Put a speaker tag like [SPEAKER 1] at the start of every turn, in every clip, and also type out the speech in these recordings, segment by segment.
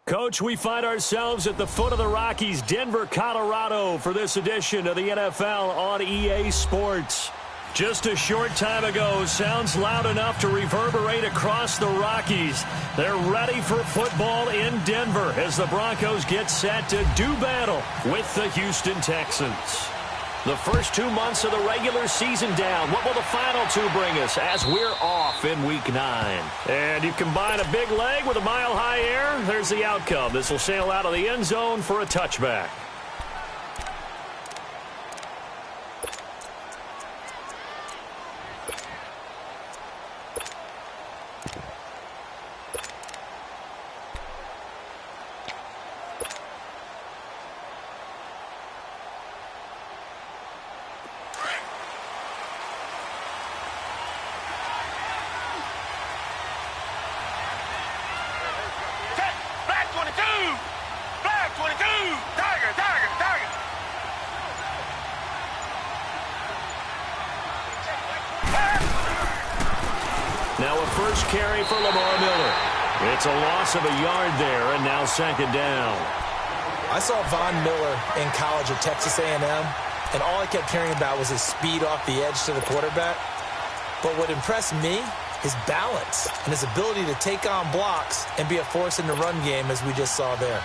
[SPEAKER 1] Coach, we find ourselves at the foot of the Rockies, Denver, Colorado, for this edition of the NFL on EA Sports. Just a short time ago, sounds loud enough to reverberate across the Rockies. They're ready for football in Denver as the Broncos get set to do battle with the Houston Texans. The first 2 months of the regular season down. What will the final two bring us as we're off in Week 9? And you combine a big leg with a mile-high air, there's the outcome. This will sail out of the end zone for a touchback. First carry for Lamar Miller. It's a loss of a yard there, and now second down.
[SPEAKER 2] I saw Von Miller in college at Texas A&M, and all I kept hearing about was his speed off the edge to the quarterback. But what impressed me, his balance and his ability to take on blocks and be a force in the run game, as we just saw there.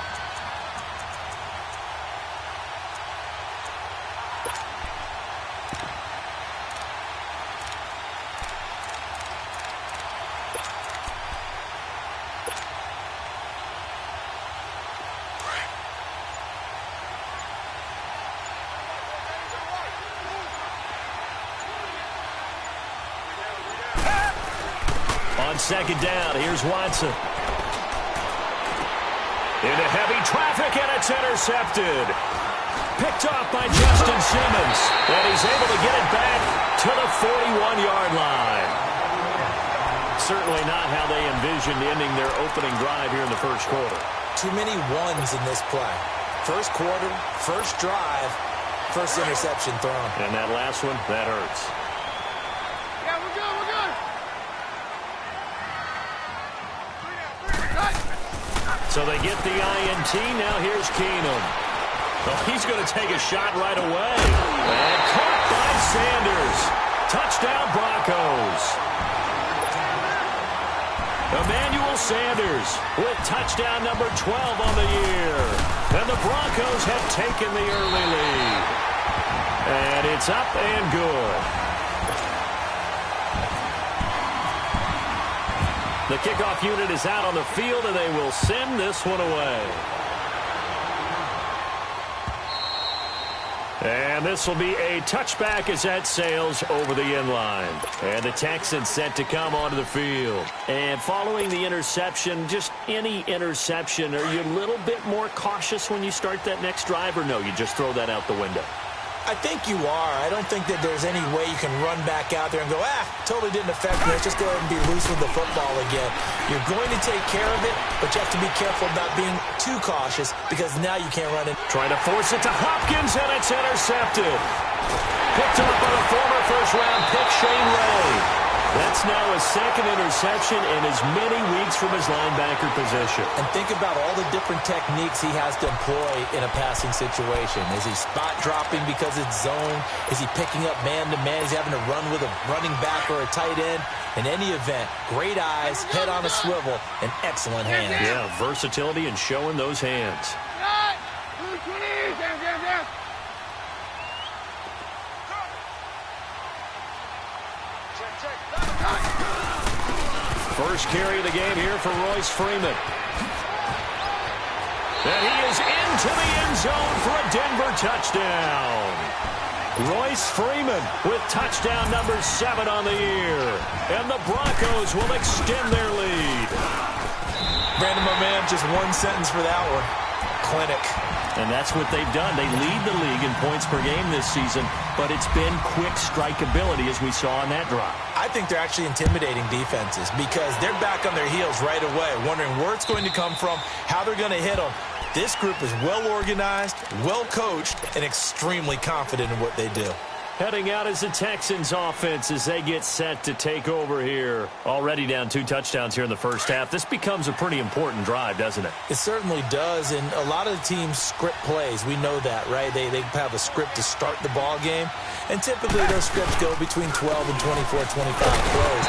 [SPEAKER 1] On second down, here's Watson. Into heavy traffic, and it's intercepted. Picked off by Justin Simmons. And he's able to get it back to the 41-yard line. Certainly not how they envisioned ending their opening drive here in the first quarter.
[SPEAKER 2] Too many ones in this play. First quarter, first drive, first interception thrown.
[SPEAKER 1] And that last one, that hurts. So they get the INT. Now here's Keenum. Well, he's going to take a shot right away. And caught by Sanders. Touchdown, Broncos. Emmanuel Sanders with touchdown number 12 on the year. And the Broncos have taken the early lead. And it's up and good. The kickoff unit is out on the field, and they will send this one away. And this will be a touchback as that sails over the end line. And the Texans set to come onto the field. And following the interception, just any interception, are you a little bit more cautious when you start that next drive, or no, you just throw that out the window?
[SPEAKER 2] I think you are. I don't think that there's any way you can run back out there and go, totally didn't affect me. Let's just go ahead and be loose with the football again. You're going to take care of it, but you have to be careful about being too cautious because now you can't run it.
[SPEAKER 1] Trying to force it to Hopkins, and it's intercepted. Picked up by the former first-round pick, Shane Ray. That's now a second interception in as many weeks from his linebacker position.
[SPEAKER 2] And think about all the different techniques he has to employ in a passing situation. Is he spot dropping because it's zone? Is he picking up man-to-man? Is he having to run with a running back or a tight end? In any event, great eyes, head on a swivel, and excellent hands.
[SPEAKER 1] Yeah, versatility and showing those hands. First carry of the game here for Royce Freeman. And he is into the end zone for a Denver touchdown. Royce Freeman with touchdown number 7 on the year. And the Broncos will extend their lead.
[SPEAKER 2] Brandon, my man, just one sentence for that one. Clinic.
[SPEAKER 1] And that's what they've done. They lead the league in points per game this season, but it's been quick strike ability as we saw on that drive.
[SPEAKER 2] I think they're actually intimidating defenses because they're back on their heels right away, wondering where it's going to come from, how they're going to hit them. This group is well organized, well coached, and extremely confident in what they do.
[SPEAKER 1] Heading out is the Texans offense as they get set to take over here. Already down 2 touchdowns here in the first half. This becomes a pretty important drive, doesn't it?
[SPEAKER 2] It certainly does, and a lot of the teams script plays. We know that, right? They have a script to start the ball game, and typically those scripts go between 12 and 24, 25 plays.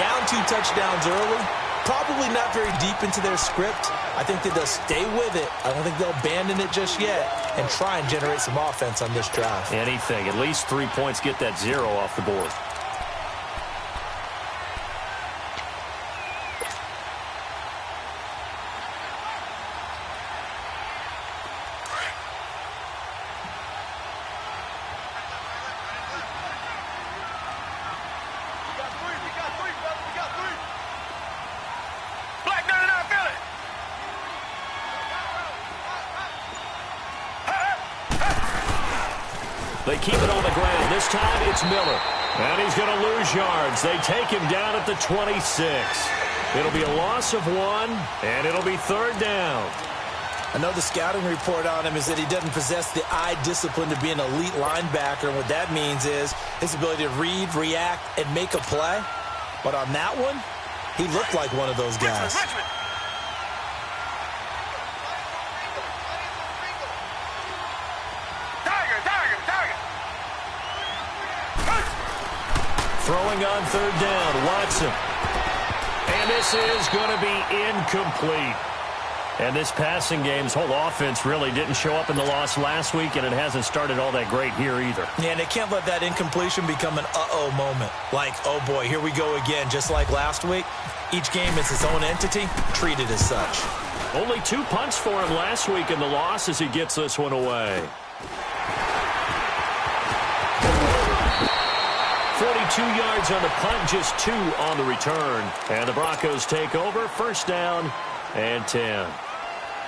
[SPEAKER 2] Down 2 touchdowns early, probably not very deep into their script. I think that they'll stay with it. I don't think they'll abandon it just yet and try and generate some offense on this drive.
[SPEAKER 1] Anything. At least 3 points, get that 0 off the board. They keep it on the ground. This time it's Miller. And he's going to lose yards. They take him down at the 26. It'll be a loss of 1, and it'll be 3rd down.
[SPEAKER 2] I know the scouting report on him is that he doesn't possess the eye discipline to be an elite linebacker. And what that means is his ability to read, react, and make a play. But on that one, he looked like one of those guys.
[SPEAKER 1] Throwing on 3rd down, Watson. And this is going to be incomplete. And this passing game's whole offense really didn't show up in the loss last week, and it hasn't started all that great here either.
[SPEAKER 2] Yeah, and they can't let that incompletion become an uh-oh moment. Like, oh boy, here we go again, just like last week. Each game is its own entity, treated as such.
[SPEAKER 1] Only 2 punts for him last week in the loss as he gets this one away. 42 yards on the punt, just 2 on the return. And the Broncos take over, 1st down and 10.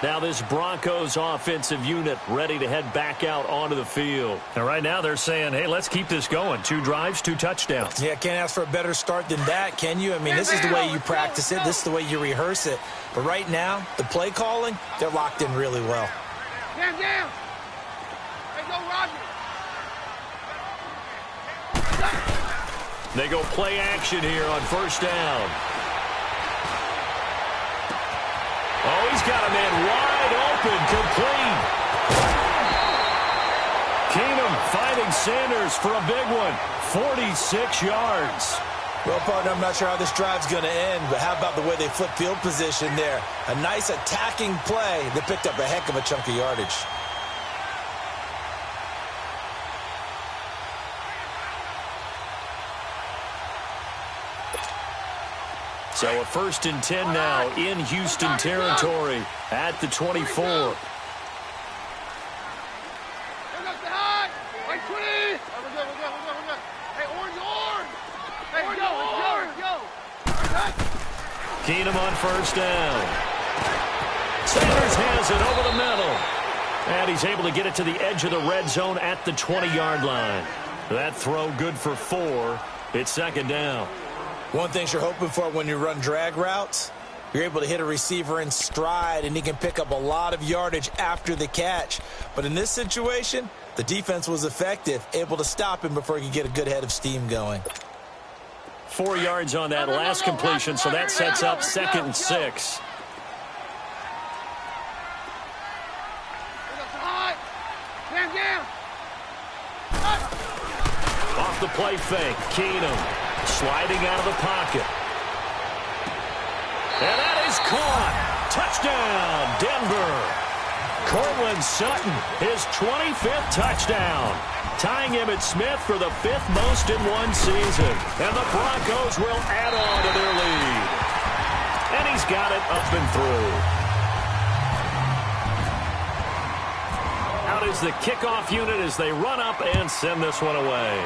[SPEAKER 1] Now this Broncos offensive unit ready to head back out onto the field. And right now they're saying, hey, let's keep this going. 2 drives, 2 touchdowns.
[SPEAKER 2] Yeah, can't ask for a better start than that, can you? I mean, this is the way you practice it. This is the way you rehearse it. But right now, the play calling, they're locked in really well.
[SPEAKER 3] Down. Hey, go, Roger.
[SPEAKER 1] They go play action here on 1st down. Oh, he's got a man wide open, complete. Keenum finding Sanders for a big one, 46 yards.
[SPEAKER 2] Well, partner, I'm not sure how this drive's going to end, but how about the way they flip field position there? A nice attacking play that picked up a heck of a chunk of yardage.
[SPEAKER 1] So a 1st and 10 now in Houston territory at the 24. Keenum on 1st down. Sanders has it over the middle. And he's able to get it to the edge of the red zone at the 20-yard line. That throw good for 4. It's 2nd down.
[SPEAKER 2] One thing you're hoping for when you run drag routes, you're able to hit a receiver in stride, and he can pick up a lot of yardage after the catch. But in this situation, the defense was effective, able to stop him before he could get a good head of steam going.
[SPEAKER 1] 4 yards on that last completion, so that sets up 2nd and 6. Off the play fake, Keenum sliding out of the pocket. And that is caught. Touchdown, Denver. Cortland Sutton, his 25th touchdown. Tying him at Smith for the 5th most in one season. And the Broncos will add on to their lead. And he's got it up and through. Out is the kickoff unit as they run up and send this one away.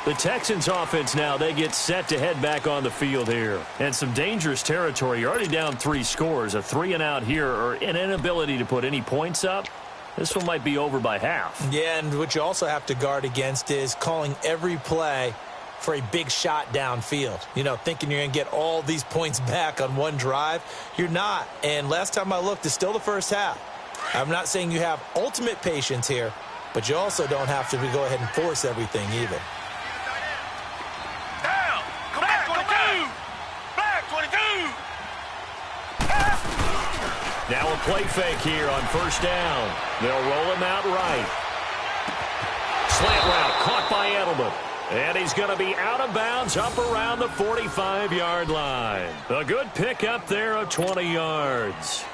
[SPEAKER 1] The Texans offense now, they get set to head back on the field here. And some dangerous territory. You're already down 3 scores. A 3-and-out here or an inability to put any points up. This one might be over by half.
[SPEAKER 2] Yeah, and what you also have to guard against is calling every play for a big shot downfield. You know, thinking you're going to get all these points back on one drive. You're not. And last time I looked, it's still the first half. I'm not saying you have ultimate patience here, but you also don't have to go ahead and force everything either.
[SPEAKER 3] Down! Come back, 22! Back, 22!
[SPEAKER 1] Now a play fake here on first down. They'll roll him out right. Slant route caught by Edelman. And he's going to be out of bounds up around the 45-yard line. A good pickup there of 20 yards.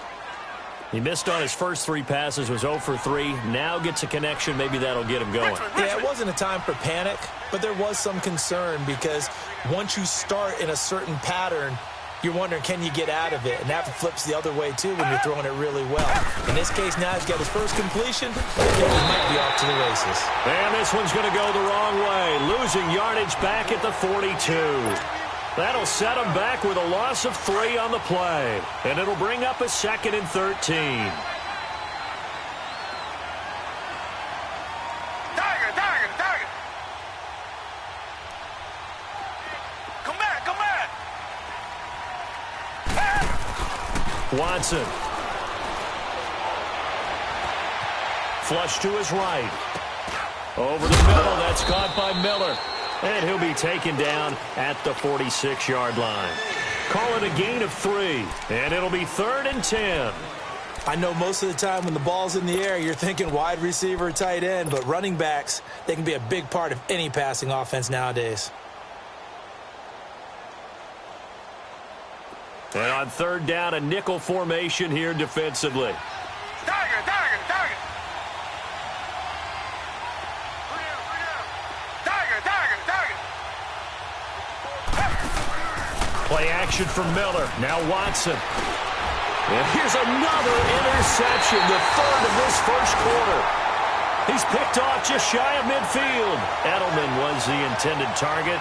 [SPEAKER 1] He missed on his first 3 passes, was 0 for 3. Now gets a connection. Maybe that'll get him going.
[SPEAKER 2] Yeah, it wasn't a time for panic, but there was some concern because once you start in a certain pattern, you're wondering, can you get out of it? And that flips the other way, too, when you're throwing it really well. In this case, now he's got his first completion. I think he might be off to the races.
[SPEAKER 1] And this one's going to go the wrong way, losing yardage back at the 42. That'll set him back with a loss of 3 on the play. And it'll bring up a 2nd and 13.
[SPEAKER 3] Target! Come back!
[SPEAKER 1] Watson. Flush to his right. Over the middle, that's caught by Miller. And he'll be taken down at the 46-yard line. Call it a gain of 3, and it'll be 3rd and 10.
[SPEAKER 2] I know most of the time when the ball's in the air, you're thinking wide receiver, tight end, but running backs, they can be a big part of any passing offense nowadays.
[SPEAKER 1] And on 3rd down, a nickel formation here defensively.
[SPEAKER 3] Target!
[SPEAKER 1] Play action for Miller. Now Watson. And here's another interception, the 3rd of this first quarter. He's picked off just shy of midfield. Edelman was the intended target.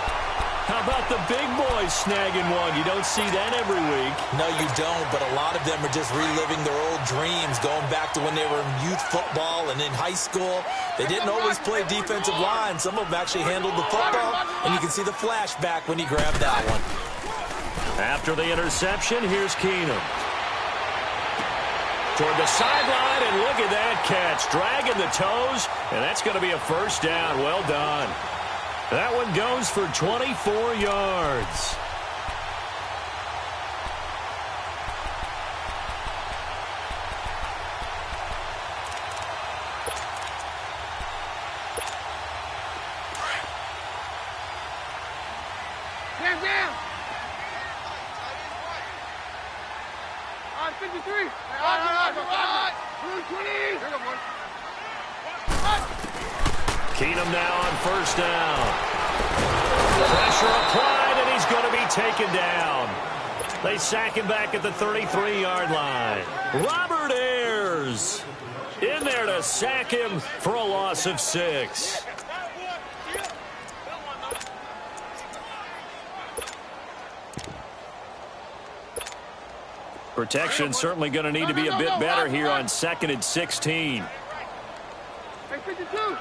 [SPEAKER 1] How about the big boys snagging one? You don't see that every week.
[SPEAKER 2] No, you don't, but a lot of them are just reliving their old dreams, going back to when they were in youth football and in high school. They didn't always play defensive line. Some of them actually handled the football, and you can see the flashback when he grabbed that one.
[SPEAKER 1] After the interception, here's Keenum. Toward the sideline, and look at that catch. Dragging the toes, and that's going to be a first down. Well done. That one goes for 24 yards.
[SPEAKER 3] Down! 53! Blue 20! Here we go, boys.
[SPEAKER 1] Keenum now on first down. Pressure applied, and he's going to be taken down. They sack him back at the 33-yard line. Robert Ayers in there to sack him for a loss of 6. Protection certainly going to need to be a bit better here on 2nd and 16.
[SPEAKER 3] Hey, 52. We're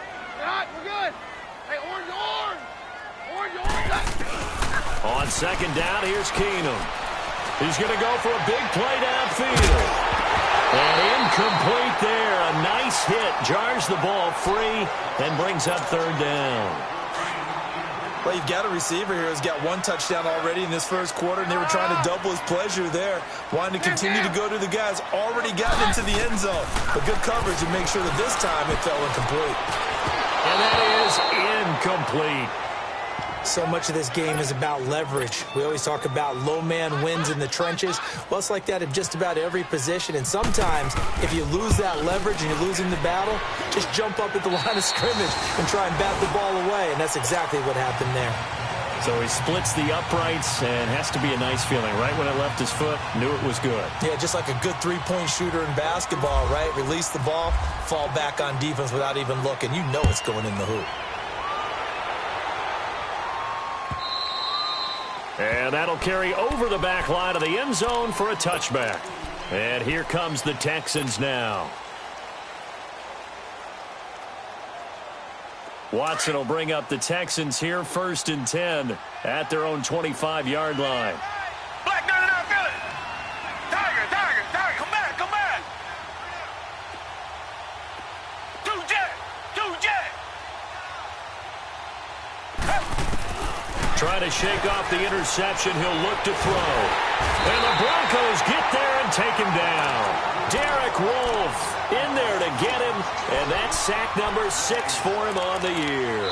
[SPEAKER 3] hot. We're good. Hey, orange.
[SPEAKER 1] On 2nd down, here's Keenum. He's going to go for a big play downfield. And incomplete there. A nice hit. Jars the ball free and brings up 3rd down.
[SPEAKER 2] Well, you've got a receiver here who's got 1 touchdown already in this first quarter, and they were trying to double his pleasure there, wanting to continue to go to the guys already gotten into the end zone. But good coverage to make sure that this time it fell incomplete.
[SPEAKER 1] And that is incomplete.
[SPEAKER 2] So much of this game is about leverage. We always talk about low man wins in the trenches. Well, it's like that in just about every position. And sometimes, if you lose that leverage and you're losing the battle, just jump up at the line of scrimmage and try and bat the ball away. And that's exactly what happened there.
[SPEAKER 1] So he splits the uprights and has to be a nice feeling. Right when it left his foot, knew it was good.
[SPEAKER 2] Yeah, just like a good three-point shooter in basketball, right? Release the ball, fall back on defense without even looking. You know it's going in the hoop.
[SPEAKER 1] And that'll carry over the back line of the end zone for a touchback. And here comes the Texans now. Watson will bring up the Texans here, 1st and 10 at their own 25-yard line.
[SPEAKER 3] Black, no, feel it. Tiger, come back. Two jet.
[SPEAKER 1] Trying to shake off the interception. He'll look to throw. And the Broncos get there and take him down. Derek Wolfe in there to get him, and that's sack number 6 for him on the year.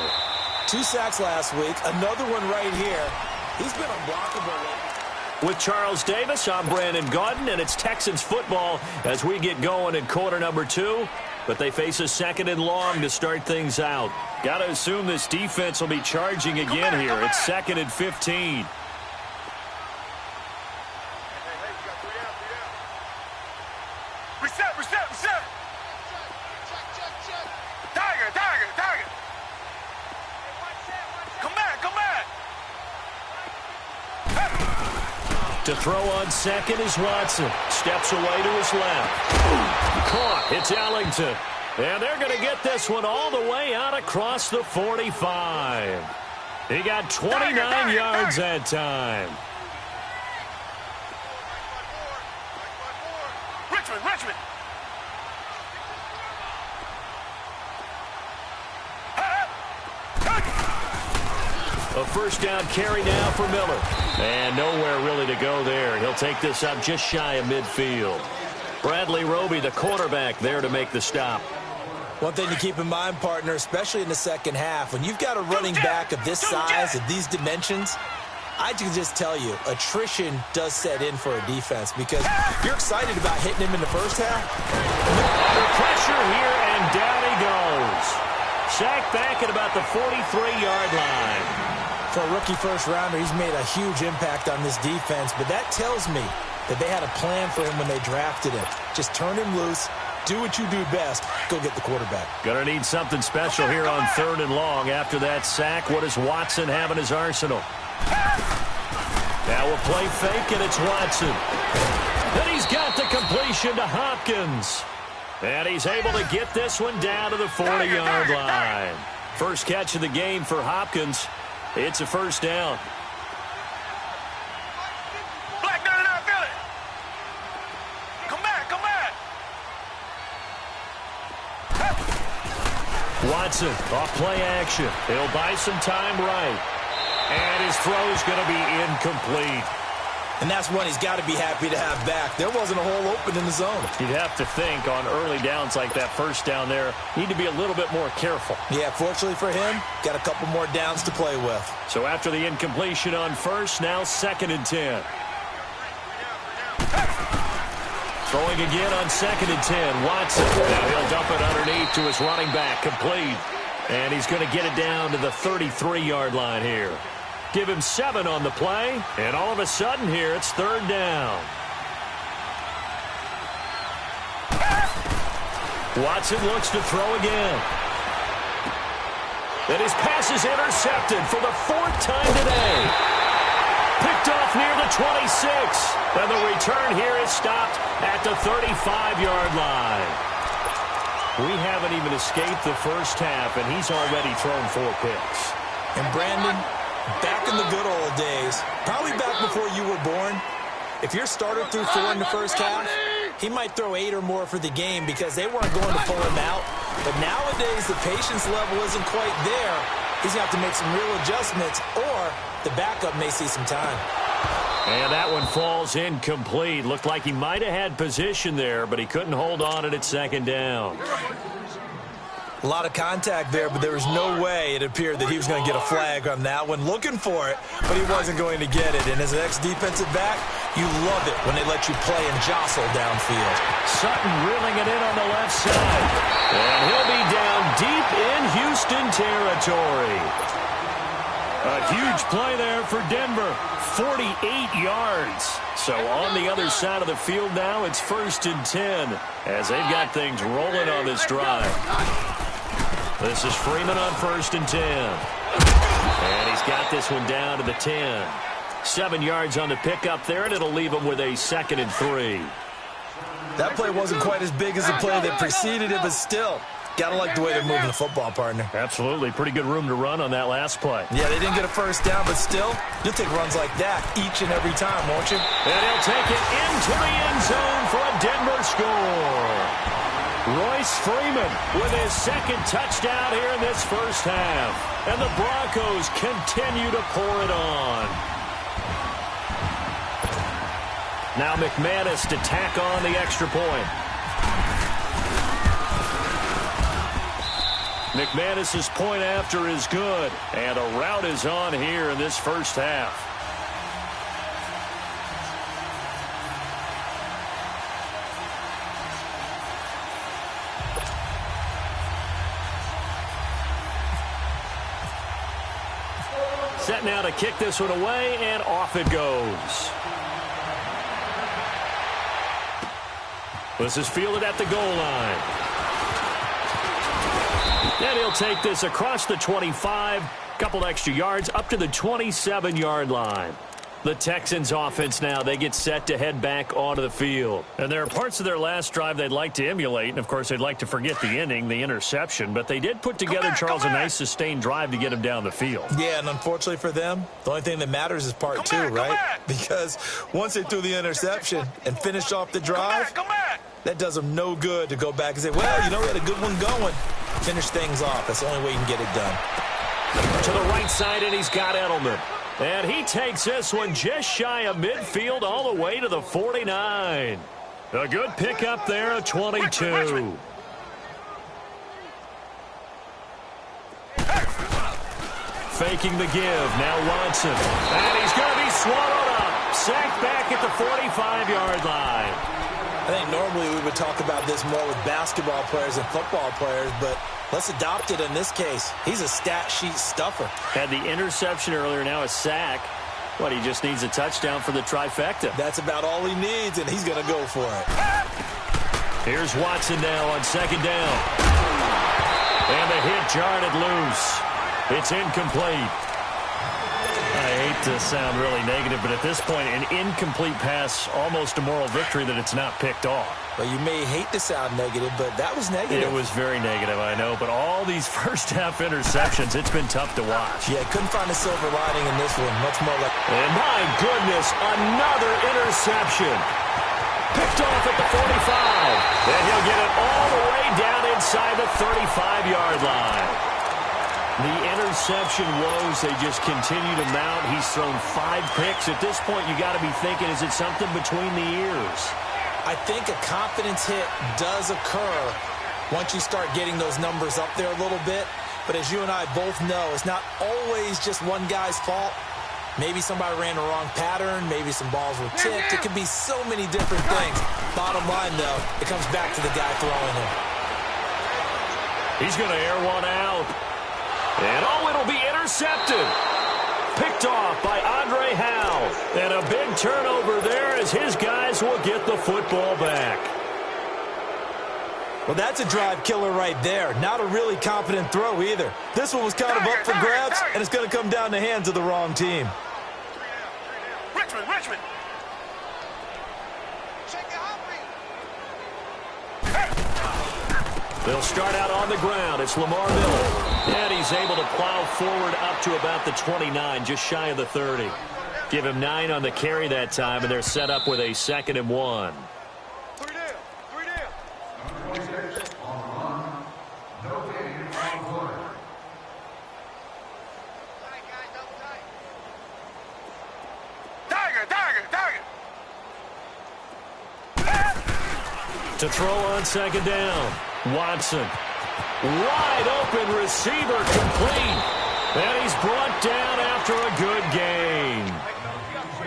[SPEAKER 2] 2 sacks last week, another one right here. He's been unblockable.
[SPEAKER 1] With Charles Davis, I'm Brandon Gaudin, and it's Texans football as we get going in quarter number 2. But they face a 2nd and long to start things out. Got to assume this defense will be charging again here. It's 2nd and 15.
[SPEAKER 3] Reset. Tiger. Come back.
[SPEAKER 1] To throw on 2nd is Watson. Steps away to his left. Caught. It's Ellington. And they're going to get this one all the way out across the 45. He got 29 yards that time.
[SPEAKER 3] Richmond.
[SPEAKER 1] A 1st down carry now for Miller. And nowhere really to go there. He'll take this up just shy of midfield. Bradley Roby, the quarterback, there to make the stop.
[SPEAKER 2] One thing to keep in mind, partner, especially in the second half, when you've got a running back of this size, of these dimensions, I can just tell you, attrition does set in for a defense because you're excited about hitting him in the first half.
[SPEAKER 1] The pressure here, and down he goes. Sacked back at about the 43-yard line.
[SPEAKER 2] For a rookie first-rounder, he's made a huge impact on this defense, but that tells me that they had a plan for him when they drafted him. Just turn him loose, do what you do best, go get the quarterback.
[SPEAKER 1] Gonna need something special here on 3rd and long. After that sack, what does Watson have in his arsenal? Now we'll play fake, and it's Watson. Then he's got the completion to Hopkins. And he's able to get this one down to the 40-yard line. First catch of the game for Hopkins. It's a 1st down.
[SPEAKER 3] Black, no, feel it. Come back.
[SPEAKER 1] Watson off play action. He'll buy some time right. And his throw's going to be incomplete.
[SPEAKER 2] And that's one he's got to be happy to have back. There wasn't a hole open in the zone.
[SPEAKER 1] You'd have to think on early downs like that 1st down there, need to be a little bit more careful.
[SPEAKER 2] Yeah, fortunately for him, got a couple more downs to play with.
[SPEAKER 1] So after the incompletion on 1st, now 2nd and 10. Throwing again on 2nd and 10. Watson. Now he'll dump it underneath to his running back. Complete. And he's going to get it down to the 33-yard line here. Give him 7 on the play, and all of a sudden here, it's 3rd down. Watson looks to throw again. And his pass is intercepted for the 4th time today. Picked off near the 26. And the return here is stopped at the 35-yard line. We haven't even escaped the first half, and he's already thrown 4 picks.
[SPEAKER 2] And Brandon, back in the good old days, probably back before you were born, if your starter threw 4 in the first half, he might throw 8 or more for the game because they weren't going to pull him out. But nowadays, the patience level isn't quite there. He's going to have to make some real adjustments, or the backup may see some time.
[SPEAKER 1] And that one falls incomplete. Looked like he might have had position there, but he couldn't hold on it at 2nd down.
[SPEAKER 2] A lot of contact there, but there was no way it appeared that he was going to get a flag on that one. Looking for it, but he wasn't going to get it. And as an ex-defensive back, you love it when they let you play and jostle downfield.
[SPEAKER 1] Sutton reeling it in on the left side. And he'll be down deep in Houston territory. A huge play there for Denver. 48 yards. So on the other side of the field now, it's 1st and 10 as they've got things rolling on this drive. This is Freeman on 1st and 10. And he's got this one down to the 10. 7 yards on the pickup there, and it'll leave him with a 2nd and 3.
[SPEAKER 2] That play wasn't quite as big as the play that preceded it, but still, Gotta like the way they're moving the football, partner.
[SPEAKER 1] Absolutely. Pretty good room to run on that last play.
[SPEAKER 2] Yeah, they didn't get a first down, but still, you'll take runs like that each and every time, won't you?
[SPEAKER 1] And he'll take it into the end zone for a Denver score. Royce Freeman with his second touchdown here in this first half. And the Broncos continue to pour it on. Now McManus to tack on the extra point. McManus's point after is good. And a rout is on here in this first half. Set now to kick this one away, and off it goes. This is fielded at the goal line. And he'll take this across the 25, couple extra yards, up to the 27-yard line. The Texans offense now, they get set to head back onto the field. And there are parts of their last drive they'd like to emulate, and of course they'd like to forget the ending, the interception, but they did put together, Charles, a nice sustained drive to get him down the field.
[SPEAKER 2] Yeah, and unfortunately for them, the only thing that matters is part two, right? Because once they threw the interception and finished off the drive, that does them no good to go back and say, well, you know, we had a good one going. Finish things off. That's the only way you can get it done.
[SPEAKER 1] To the right side, and he's got Edelman. And he takes this one just shy of midfield all the way to the 49. A good pickup there at 22. Faking the give. Now Watson. And he's going to be swallowed up. Sacked back at the 45-yard line.
[SPEAKER 2] I think normally we would talk about this more with basketball players and football players, but let's adopt it in this case. He's a stat sheet stuffer.
[SPEAKER 1] Had the interception earlier, now a sack. What, he just needs a touchdown for the trifecta.
[SPEAKER 2] That's about all he needs, and he's going to go for it.
[SPEAKER 1] Here's Watson now on second down. And the hit jarred it loose. It's incomplete. I hate to sound really negative, but at this point, an incomplete pass, almost a moral victory that it's not picked off.
[SPEAKER 2] Well, you may hate to sound negative, but that was negative.
[SPEAKER 1] It was very negative, I know. But all these first-half interceptions, it's been tough to watch.
[SPEAKER 2] Yeah, couldn't find a silver lining in this one. Much more like...
[SPEAKER 1] And my goodness, another interception. Picked off at the 45. And he'll get it all the way down inside the 35-yard line. The interception woes, they just continue to mount. He's thrown 5 picks. At this point, you got to be thinking, is it something between the ears?
[SPEAKER 2] I think a confidence hit does occur once you start getting those numbers up there a little bit. But as you and I both know, it's not always just one guy's fault. Maybe somebody ran the wrong pattern. Maybe some balls were tipped. It could be so many different things. Bottom line, though, it comes back to the guy throwing it.
[SPEAKER 1] He's going to air one out. And, oh, it'll be intercepted. Picked off by Andre Howe. And a big turnover there as his guys will get the football back.
[SPEAKER 2] Well, that's a drive killer right there. Not a really confident throw either. This one was kind of up for grabs, and it's going to come down the hands of the wrong team.
[SPEAKER 3] Richmond.
[SPEAKER 1] They'll start out on the ground. It's Lamar Miller. And he's able to plow forward up to about the 29, just shy of the 30. Give him 9 on the carry that time, and they're set up with a 2nd and 1. To throw on 2nd down. Watson. Wide open receiver complete. And he's brought down after a good gain.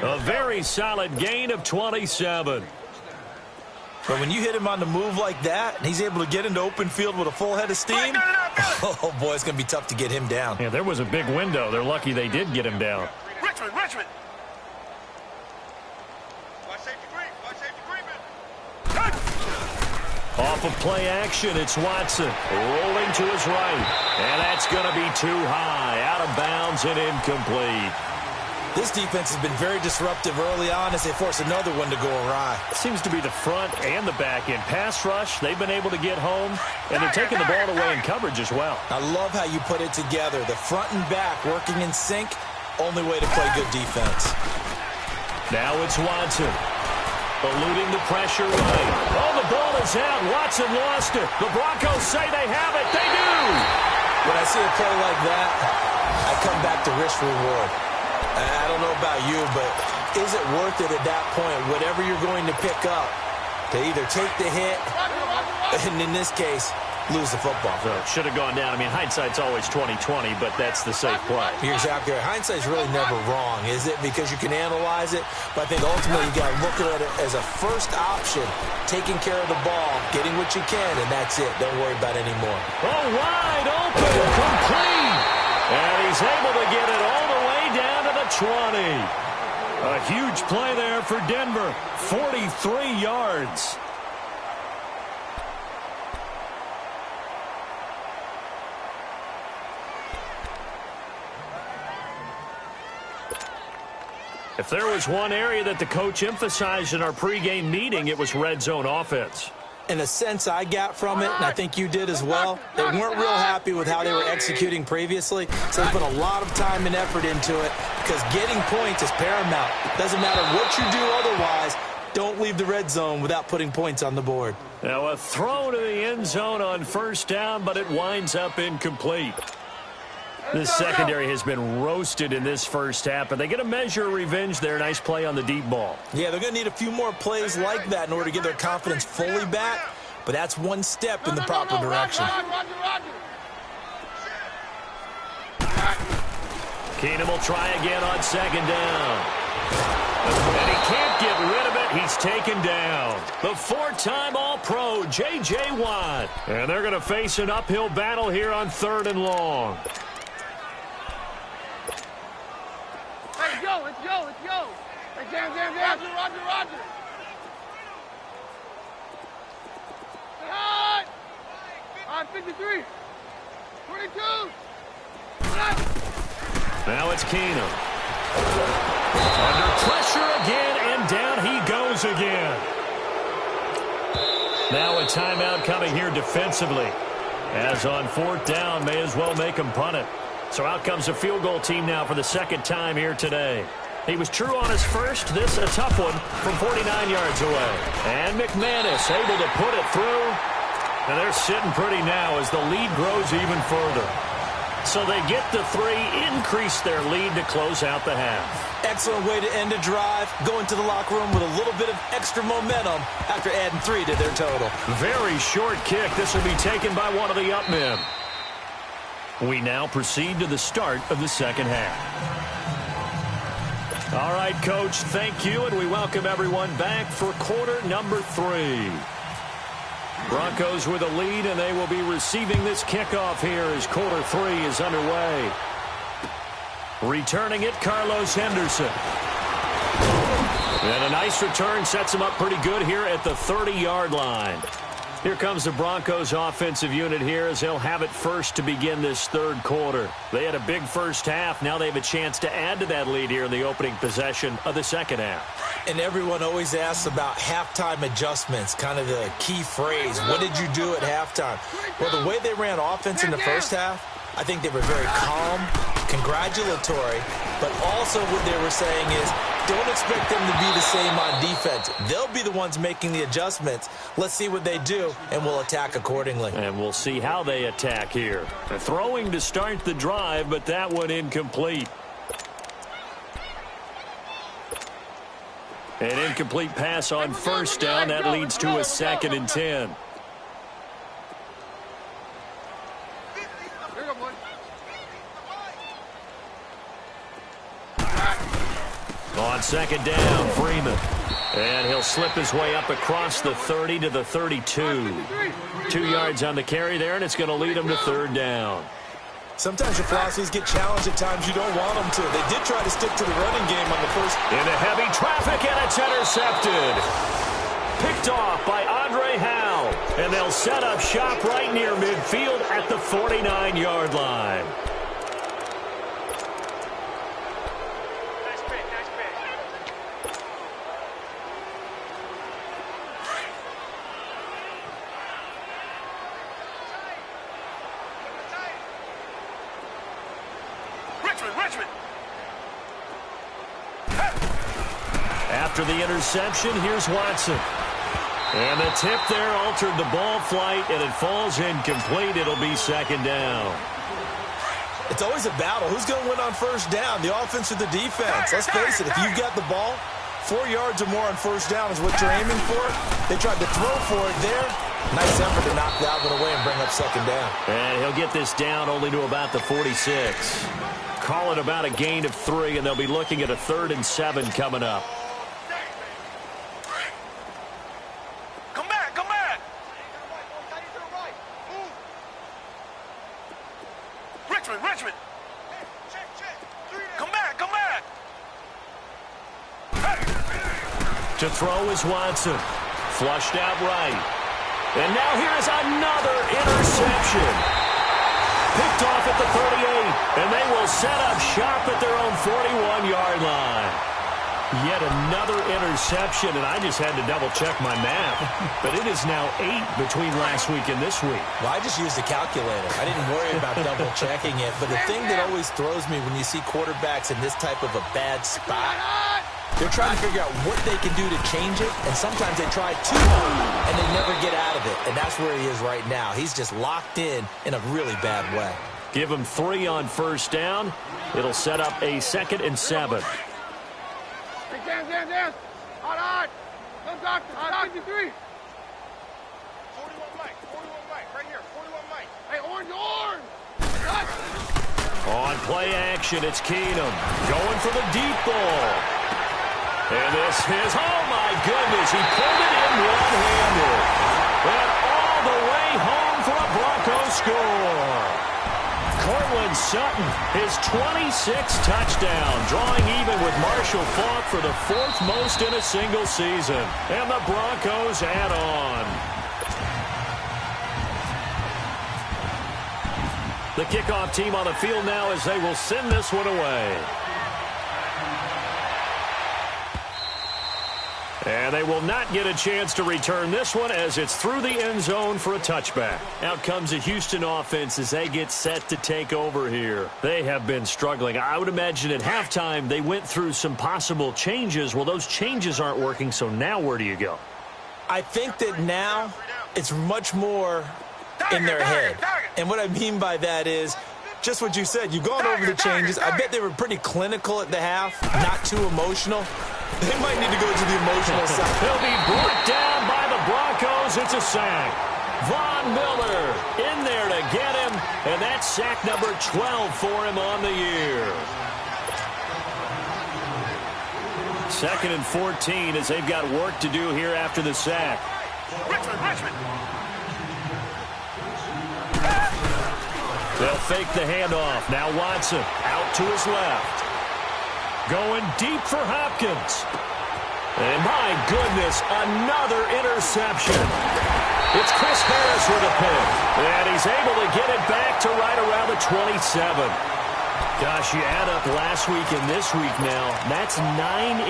[SPEAKER 1] A very solid gain of 27.
[SPEAKER 2] But when you hit him on the move like that, and he's able to get into open field with a full head of steam, oh, boy, it's going to be tough to get him down.
[SPEAKER 1] Yeah, there was a big window. They're lucky they did get him down.
[SPEAKER 3] Richmond.
[SPEAKER 1] Off of play action, it's Watson rolling to his right. And that's going to be too high, out of bounds and incomplete.
[SPEAKER 2] This defense has been very disruptive early on as they force another one to go awry.
[SPEAKER 1] Seems to be the front and the back end. Pass rush, they've been able to get home, and they're taking the ball away in coverage as well.
[SPEAKER 2] I love how you put it together. The front and back working in sync, only way to play good defense.
[SPEAKER 1] Now it's Watson. Eluding the pressure right. Oh, the ball is out. Watson lost it. The Broncos say they have it. They do.
[SPEAKER 2] When I see a play like that, I come back to risk reward. I don't know about you, but is it worth it at that point, whatever you're going to pick up, to either take the hit, and in this case, lose the football?
[SPEAKER 1] So it should have gone down. I mean, hindsight's always 20/20, but that's the safe play.
[SPEAKER 2] You're exactly right. Hindsight's really never wrong, is it? Because you can analyze it, but I think ultimately you got to look at it as a first option, taking care of the ball, getting what you can, and that's it. Don't worry about it anymore.
[SPEAKER 1] Oh, wide open, complete. And he's able to get it all the way down to the 20. A huge play there for Denver. 43 yards. If there was one area that the coach emphasized in our pregame meeting, it was red zone offense.
[SPEAKER 2] In the sense I got from it, and I think you did as well, they weren't real happy with how they were executing previously, so they put a lot of time and effort into it because getting points is paramount. Doesn't matter what you do otherwise, don't leave the red zone without putting points on the board.
[SPEAKER 1] Now a throw to the end zone on first down, but it winds up incomplete. This secondary has been roasted in this first half, but they get a measure of revenge there. Nice play on the deep ball.
[SPEAKER 2] Yeah, they're going to need a few more plays like that in order to get their confidence fully back, but that's one step in the proper direction.
[SPEAKER 1] Keenum will try again on second down. And he can't get rid of it. He's taken down. The four-time All-Pro, J.J. Watt. And they're going to face an uphill battle here on 3rd and long.
[SPEAKER 3] Let's go. Hey, Roger. Hot. On 53. 22.
[SPEAKER 1] Now it's Keenum. Under pressure again, and down he goes again. Now a timeout coming here defensively. As on 4th down, may as well make him punt it. So out comes a field goal team now for the second time here today. He was true on his first. This a tough one from 49 yards away. And McManus able to put it through. And they're sitting pretty now as the lead grows even further. So they get the 3, increase their lead to close out the half.
[SPEAKER 2] Excellent way to end a drive. Go into the locker room with a little bit of extra momentum after adding 3 to their total.
[SPEAKER 1] Very short kick. This will be taken by one of the up men. We now proceed to the start of the second half. All right, Coach, thank you, and we welcome everyone back for quarter number 3. Broncos with a lead, and they will be receiving this kickoff here as quarter 3 is underway. Returning it, Carlos Henderson. And a nice return sets him up pretty good here at the 30-yard line. Here comes the Broncos offensive unit here as they'll have it first to begin this 3rd quarter. They had a big first half. Now they have a chance to add to that lead here in the opening possession of the second half.
[SPEAKER 2] And everyone always asks about halftime adjustments, kind of the key phrase. What did you do at halftime? Well, the way they ran offense in the first half, I think they were very calm, congratulatory, but also what they were saying is, don't expect them to be the same on defense. They'll be the ones making the adjustments. Let's see what they do, and we'll attack accordingly.
[SPEAKER 1] And we'll see how they attack here. They're throwing to start the drive, but that one incomplete. An incomplete pass on first down. That leads to a 2nd and 10. On second down, Freeman. And he'll slip his way up across the 30 to the 32. 2 yards on the carry there, and it's going to lead him to 3rd down.
[SPEAKER 2] Sometimes your philosophies get challenged at times you don't want them to. They did try to stick to the running game on the first.
[SPEAKER 1] Into heavy traffic, and it's intercepted. Picked off by Andre Howe. And they'll set up shop right near midfield at the 49-yard line.
[SPEAKER 3] Richmond.
[SPEAKER 1] After the interception, here's Watson. And the tip there altered the ball flight, and it falls incomplete. It'll be second down.
[SPEAKER 2] It's always a battle. Who's going to win on first down, the offense or the defense? Let's face it, if you've got the ball, 4 yards or more on first down is what you're aiming for. They tried to throw for it there. Nice effort to knock that one away and bring up second down.
[SPEAKER 1] And he'll get this down only to about the 46. Call it about a gain of 3, and they'll be looking at a 3rd and 7 coming up.
[SPEAKER 3] Come back, come back. Richmond. Come back, come back.
[SPEAKER 1] To throw is Watson. Flushed out right. And now here is another interception. Picked off at the 38, and they will set up shop at their own 41-yard line. Yet another interception, and I just had to double-check my math. But it is now 8 between last week and this week.
[SPEAKER 2] Well, I just used a calculator. I didn't worry about double-checking it. But the thing that always throws me when you see quarterbacks in this type of a bad spot, they're trying to figure out what they can do to change it, and sometimes they try too hard, and they never get out of it. And that's where he is right now. He's just locked in a really bad way.
[SPEAKER 1] Give him 3 on first down. It'll set up a 2nd and 7.
[SPEAKER 3] Down. On. No doctor. 53. 41 Mike. Right here. 41 Mike. Hey, orange.
[SPEAKER 1] On play action, it's Keenum going for the deep ball. And this is, oh my goodness, he pulled it in one-handed. And all the way home for a Broncos score. Cortland Sutton, his 26th touchdown, drawing even with Marshall Faulk for the 4th most in a single season. And the Broncos add on. The kickoff team on the field now as they will send this one away. And they will not get a chance to return this one as it's through the end zone for a touchback. Out comes the Houston offense as they get set to take over here. They have been struggling. I would imagine at halftime they went through some possible changes. Well, those changes aren't working, so now where do you go?
[SPEAKER 2] I think that now it's much more in their head. And what I mean by that is just what you said. You've gone over the changes. I bet they were pretty clinical at the half, not too emotional. They might need to go to the emotional side.
[SPEAKER 1] He'll be brought down by the Broncos. It's a sack. Von Miller in there to get him, and that's sack number 12 for him on the year. 2nd and 14 as they've got work to do here after the sack.
[SPEAKER 3] Richmond.
[SPEAKER 1] They'll fake the handoff. Now Watson out to his left. Going deep for Hopkins. And my goodness, another interception. It's Chris Harris with a pick. And he's able to get it back to right around the 27. Gosh, you add up last week and this week now. That's 9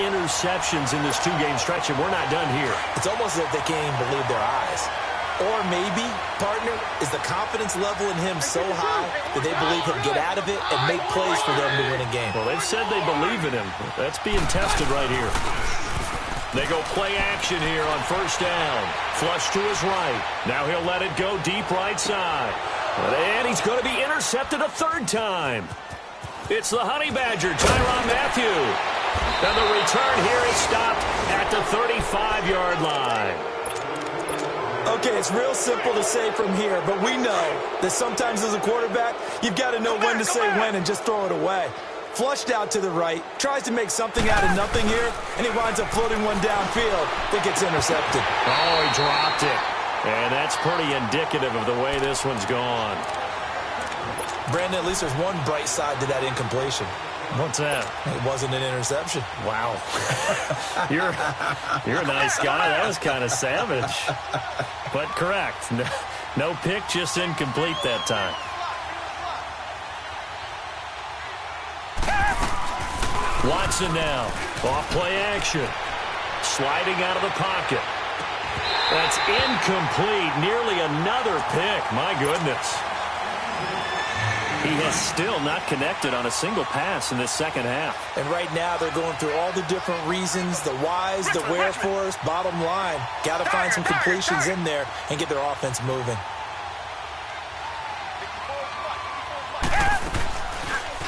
[SPEAKER 1] interceptions in this 2-game stretch, and we're not done here.
[SPEAKER 2] It's almost as if they can't even believe their eyes. Or maybe, partner, is the confidence level in him so high that they believe he'll get out of it and make plays for them to win a game.
[SPEAKER 1] Well, they've said they believe in him. That's being tested right here. They go play action here on first down. Flush to his right. Now he'll let it go deep right side. And he's going to be intercepted a 3rd time. It's the Honey Badger, Tyrann Mathieu. And the return here is stopped at the 35-yard line.
[SPEAKER 2] Okay, it's real simple to say from here, but we know that sometimes as a quarterback, you've got to know when to say when and just throw it away. Flushed out to the right, tries to make something out of nothing here, and he winds up floating one downfield that gets intercepted.
[SPEAKER 1] Oh, he dropped it. And that's pretty indicative of the way this one's gone.
[SPEAKER 2] Brandon, at least there's one bright side to that incompletion.
[SPEAKER 1] What's that?
[SPEAKER 2] It wasn't an interception.
[SPEAKER 1] Wow. You're a nice guy. That was kind of savage. But correct. No pick, just incomplete that time. Watson now. Off play action. Sliding out of the pocket. That's incomplete. Nearly another pick. My goodness. He has still not connected on a single pass in this second half.
[SPEAKER 2] And right now they're going through all the different reasons, the whys, the wherefores. Bottom line, got to find some completions in there and get their offense moving.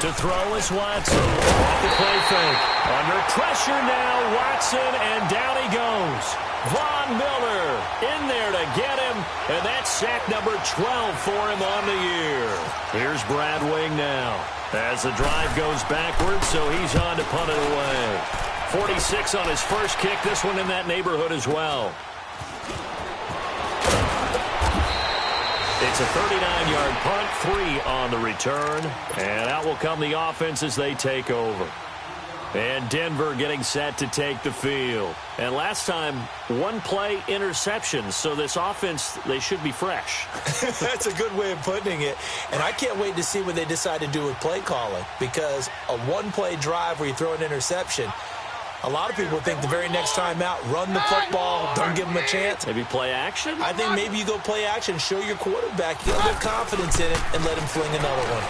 [SPEAKER 1] To throw is Watson. Off the play fake. Under pressure now, Watson, and down he goes. Von Miller in there to get him, and that's sack number 12 for him on the year. Here's Brad Wing now as the drive goes backwards, so he's on to punt it away. 46 on his first kick, this one in that neighborhood as well. It's a 39-yard punt, 3 on the return, and out will come the offense as they take over. And Denver getting set to take the field. And last time, one play interception, so this offense, they should be fresh.
[SPEAKER 2] That's a good way of putting it. And I can't wait to see what they decide to do with play calling, because a one-play drive where you throw an interception, a lot of people think the very next time out, run the football, don't give them a chance.
[SPEAKER 1] Maybe play action?
[SPEAKER 2] I think maybe you go play action, show your quarterback, you got confidence in it, and let him fling another one.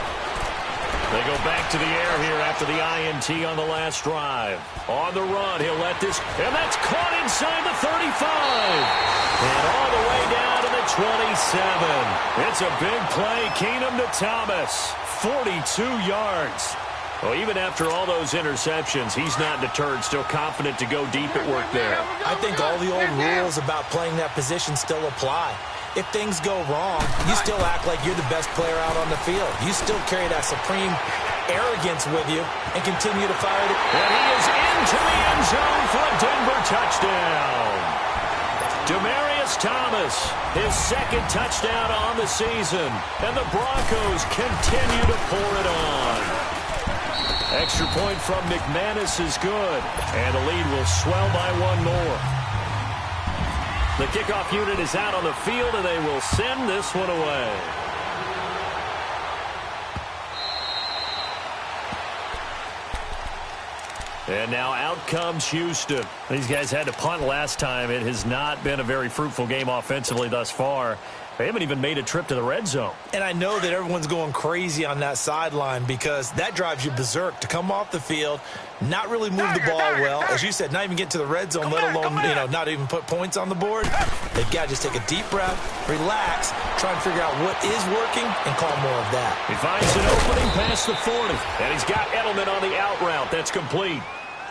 [SPEAKER 1] They go back to the air here after the INT on the last drive. On the run, he'll let this, and that's caught inside the 35. And all the way down to the 27. It's a big play, Keenum to Thomas. 42 yards. Well, even after all those interceptions, he's not deterred, still confident to go deep at work there.
[SPEAKER 2] I think all the old rules about playing that position still apply. If things go wrong, you still act like you're the best player out on the field. You still carry that supreme arrogance with you and continue to fire it.
[SPEAKER 1] And he is into the end zone for a Denver touchdown. Demaryius Thomas, his second touchdown on the season. And the Broncos continue to pour it on. Extra point from McManus is good. And the lead will swell by one more. The kickoff unit is out on the field, and they will send this one away. And now out comes Houston. These guys had to punt last time. It has not been a very fruitful game offensively thus far. They haven't even made a trip to the red zone.
[SPEAKER 2] And I know that everyone's going crazy on that sideline because that drives you berserk to come off the field, not really move the ball well. As you said, not even get to the red zone, let alone, not even put points on the board. They've got to just take a deep breath, relax, try and figure out what is working, and call more of that.
[SPEAKER 1] He finds an opening past the 40, and he's got Edelman on the out route. That's complete.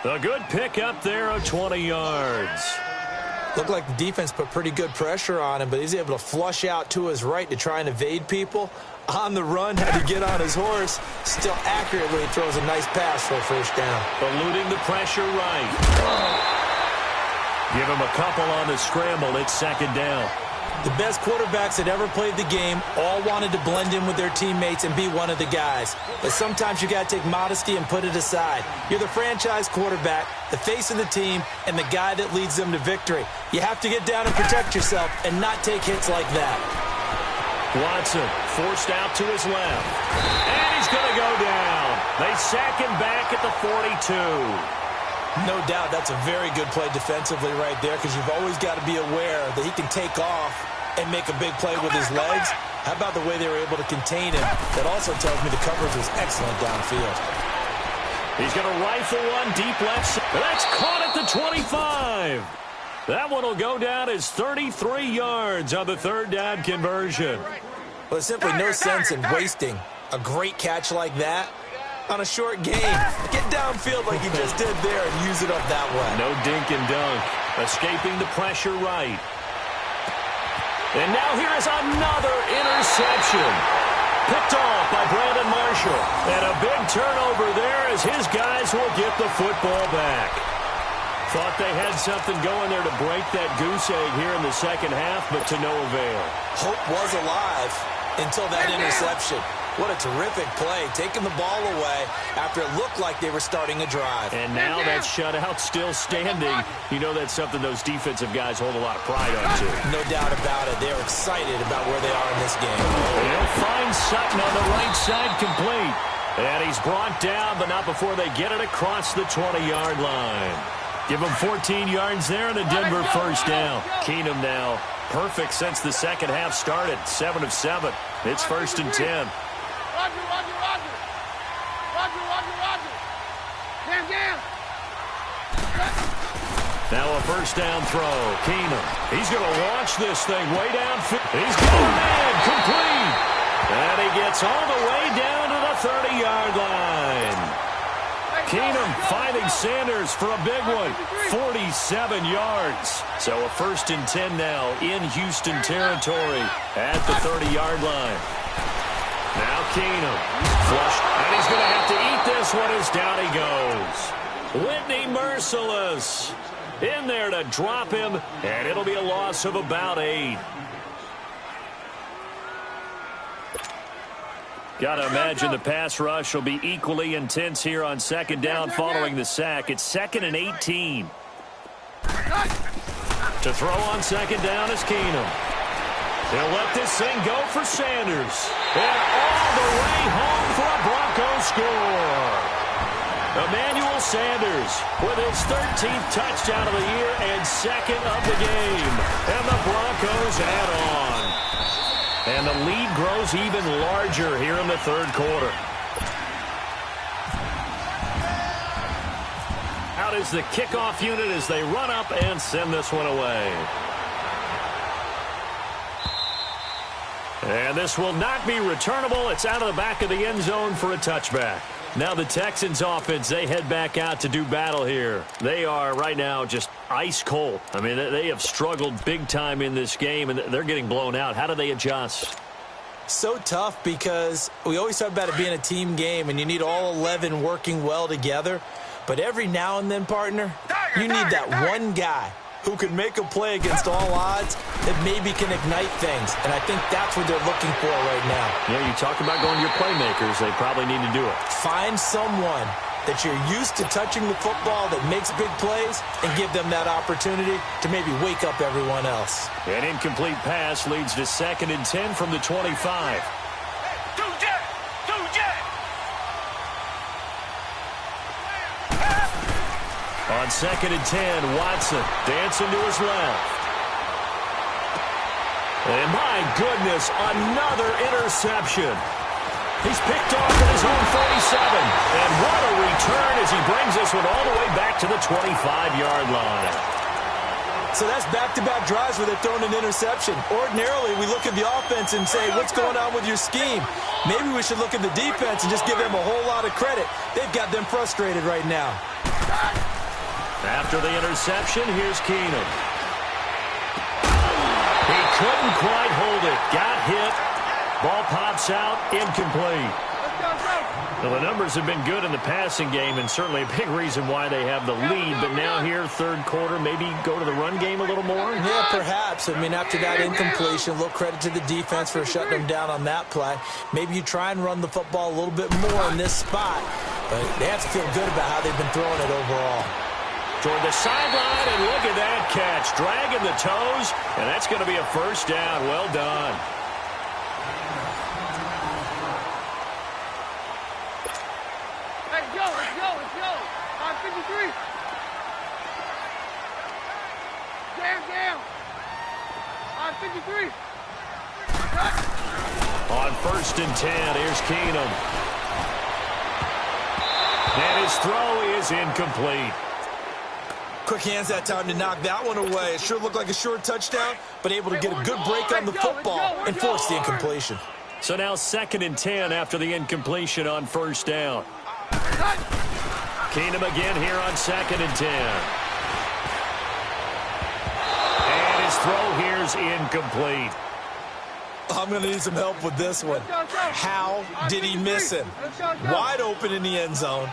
[SPEAKER 1] A good pick up there of 20 yards.
[SPEAKER 2] Looked like the defense put pretty good pressure on him, but he's able to flush out to his right to try and evade people. On the run, had to get on his horse. Still accurately throws a nice pass for a first down.
[SPEAKER 1] Eluding the pressure right. Give him a couple on the scramble. It's second down.
[SPEAKER 2] The best quarterbacks that ever played the game all wanted to blend in with their teammates and be one of the guys. But sometimes you got to take modesty and put it aside. You're the franchise quarterback, the face of the team, and the guy that leads them to victory. You have to get down and protect yourself and not take hits like that.
[SPEAKER 1] Watson forced out to his left. And he's going to go down. They sack him back at the 42.
[SPEAKER 2] No doubt that's a very good play defensively right there because you've always got to be aware that he can take off and make a big play with his legs. How about the way they were able to contain him? That also tells me the coverage was excellent downfield.
[SPEAKER 1] He's going to rifle one deep left side. That's caught at the 25. That one will go down as 33 yards on the third down conversion.
[SPEAKER 2] Well, there's simply no sense in wasting a great catch like that on a short game. Get downfield like he just did there and use it up that way.
[SPEAKER 1] No dink and dunk. Escaping the pressure right. And now here is another interception. Picked off by Brandon Marshall. And a big turnover there as his guys will get the football back. Thought they had something going there to break that goose egg here in the second half, but to no avail.
[SPEAKER 2] Hope was alive until that interception. What a terrific play, taking the ball away after it looked like they were starting a drive.
[SPEAKER 1] And now that shutout still standing. You know that's something those defensive guys hold a lot of pride on, too.
[SPEAKER 2] No doubt about it. They're excited about where they are in this game.
[SPEAKER 1] And he'll find Sutton on the right side complete. And he's brought down, but not before they get it across the 20-yard line. Give him 14 yards there and a Denver first down. Keenum now perfect since the second half started. 7 of 7. It's 1st and 10.
[SPEAKER 3] Roger, Roger. Roger. Jam.
[SPEAKER 1] Now a first down throw. Keenum. He's going to launch this thing way down. He's got a man complete. And he gets all the way down to the 30-yard line. Keenum finding Sanders for a big one. 47 yards. So a 1st and 10 now in Houston territory at the 30-yard line. Now Keenum. Flush. And he's going to have to eat this one as down he goes. Whitney merciless. In there to drop him, and it'll be a loss of about 8. Got to imagine the pass rush will be equally intense here on 2nd down following the sack. It's 2nd and 18. To throw on 2nd down is Keenum. He'll let this thing go for Sanders. And all the way home for a Broncos score. Emmanuel Sanders with his 13th touchdown of the year and 2nd of the game. And the Broncos add on. And the lead grows even larger here in the 3rd quarter. Out is the kickoff unit as they run up and send this one away. And this will not be returnable. It's out of the back of the end zone for a touchback. Now the Texans offense, they head back out to do battle here. They are right now just ice cold. I mean, they have struggled big time in this game, and they're getting blown out. How do they adjust?
[SPEAKER 2] So tough because we always talk about it being a team game, and you need all 11 working well together. But every now and then, partner, you need that one guy who can make a play against all odds that maybe can ignite things. And I think that's what they're looking for right now.
[SPEAKER 1] Yeah, you talk about going to your playmakers. They probably need to do it.
[SPEAKER 2] Find someone that you're used to touching the football that makes big plays and give them that opportunity to maybe wake up everyone else.
[SPEAKER 1] An incomplete pass leads to 2nd and 10 from the 25. On 2nd and 10, Watson dancing to his left. And my goodness, another interception. He's picked off at his own 47. And what a return as he brings this one all the way back to the 25-yard line.
[SPEAKER 2] So that's back-to-back drives where they're throwing an interception. Ordinarily, we look at the offense and say, what's going on with your scheme? Maybe we should look at the defense and just give them a whole lot of credit. They've got them frustrated right now.
[SPEAKER 1] After the interception, here's Keenum. He couldn't quite hold it. Got hit. Ball pops out. Incomplete. Well, the numbers have been good in the passing game, and certainly a big reason why they have the lead. But now here, 3rd quarter, maybe go to the run game a little more?
[SPEAKER 2] Yeah, perhaps. I mean, after that incompletion, a little credit to the defense for shutting them down on that play. Maybe you try and run the football a little bit more in this spot. But they have to feel good about how they've been throwing it overall.
[SPEAKER 1] Toward the sideline, and look at that catch. Dragging the toes, and that's going to be a 1st down. Well done.
[SPEAKER 3] Let's go. On 53. Jam. On 53.
[SPEAKER 1] On 1st and 10, here's Keenum. And his throw is incomplete.
[SPEAKER 2] Quick hands that time to knock that one away. It sure looked like a short touchdown, but able to get a good break on the football and force the incompletion.
[SPEAKER 1] So now 2nd and 10 after the incompletion on 1st down. Keenum again here on 2nd and 10. And his throw here's incomplete.
[SPEAKER 2] I'm going to need some help with this one. How did he miss him? Wide open in the end zone.